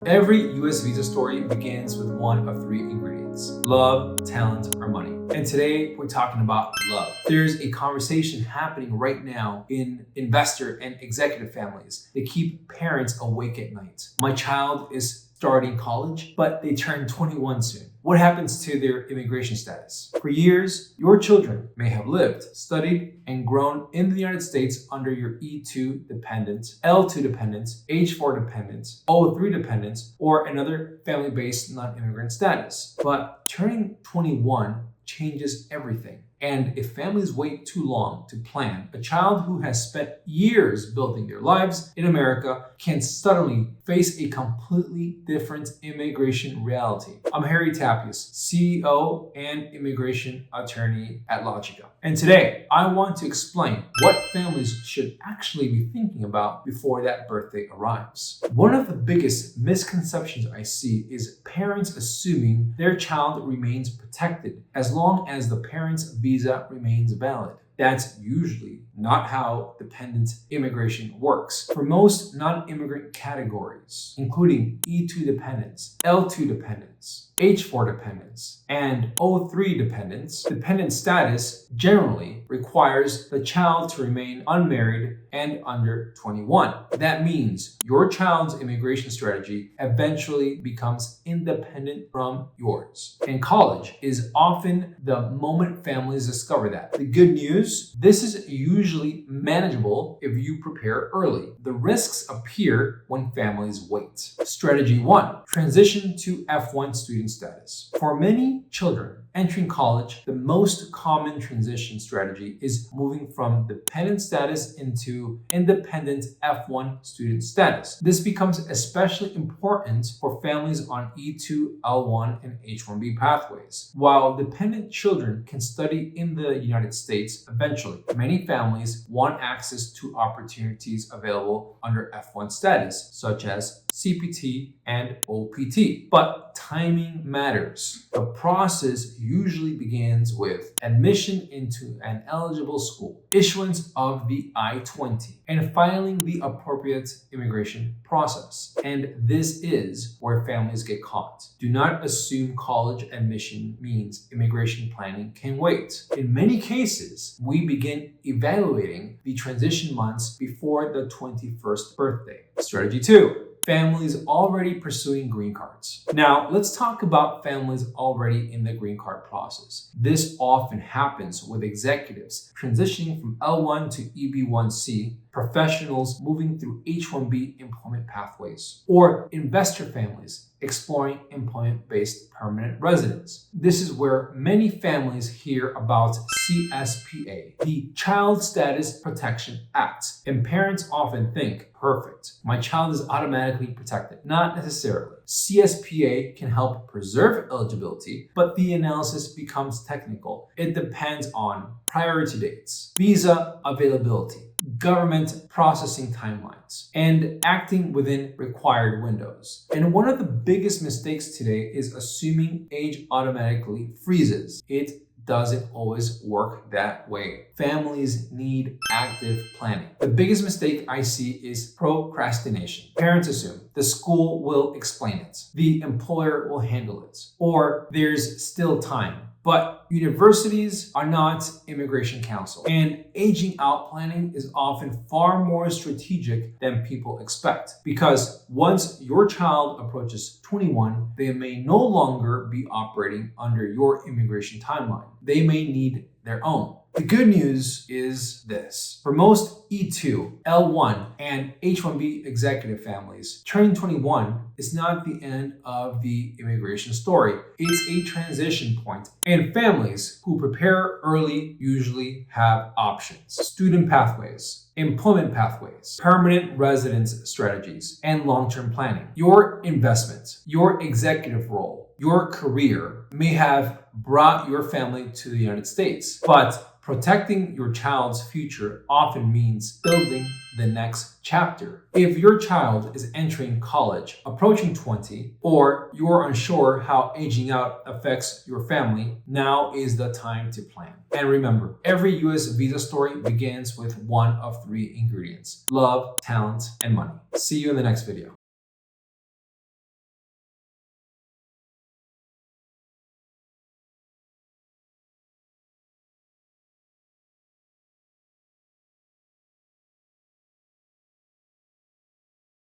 Every US visa story begins with one of three ingredients: love, talent, or money. And today we're talking about love. There's a conversation happening right now in investor and executive families that keep parents awake at night. My child is starting college, but they turn 21 soon. What happens to their immigration status? For years, your children may have lived, studied, and grown in the United States under your E2 dependent, L2 dependent, H4 dependent, O3 dependent, or another family-based non-immigrant status. But turning 21 changes everything. And if families wait too long to plan, a child who has spent years building their lives in America can suddenly face a completely different immigration reality. I'm Harry Tapias, CEO and immigration attorney at Loigica. And today, I want to explain what families should actually be thinking about before that birthday arrives. One of the biggest misconceptions I see is parents assuming their child remains protected as long as the parent's visa remains valid. That's usually not how dependent immigration works. For most non-immigrant categories, including E2 dependents, L2 dependents, H4 dependents, and O3 dependents, dependent status generally requires the child to remain unmarried and under 21. That means your child's immigration strategy eventually becomes independent from yours. And college is often the moment families discover that. The good news, this is usually manageable if you prepare early. The risks appear when families wait. Strategy 1. Transition to F1 student status. For many children entering college, the most common transition strategy is moving from dependent status into independent F1 student status. This becomes especially important for families on E2, L1, and H1B pathways. While dependent children can study in the United States eventually, many families want access to opportunities available under F1 status, such as CPT and OPT. But timing matters. The process usually begins with admission into an eligible school, issuance of the I-20, and filing the appropriate immigration process. And this is where families get caught. Do not assume college admission means immigration planning can wait. In many cases, we begin evaluating the transition months before the 21st birthday. Strategy 2. Families already pursuing green cards. Now, let's talk about families already in the green card process. This often happens with executives transitioning from L1 to EB1C, professionals moving through H1B employment pathways, or investor families exploring employment-based permanent residence. This is where many families hear about CSPA, the Child Status Protection Act, and parents often think, perfect, my child is automatically protected. Not necessarily. CSPA can help preserve eligibility, but the analysis becomes technical. It depends on priority dates, visa availability, government processing timelines, and acting within required windows. And one of the biggest mistakes today is assuming age automatically freezes. It doesn't always work that way. Families need active planning. The biggest mistake I see is procrastination. Parents assume the school will explain it, the employer will handle it, or there's still time. But universities are not immigration counsel, and aging out planning is often far more strategic than people expect. Because once your child approaches 21, they may no longer be operating under your immigration timeline. They may need their own. The good news is this. For most E2, L1, and H1B executive families, turning 21 is not the end of the immigration story. It's a transition point. And families who prepare early usually have options: student pathways, employment pathways, permanent residence strategies, and long-term planning. Your investment, your executive role, your career may have brought your family to the United States, but protecting your child's future often means building the next chapter. If your child is entering college, approaching 20, or you're unsure how aging out affects your family, now is the time to plan. And remember, every US visa story begins with one of three ingredients: love, talent, and money. See you in the next video.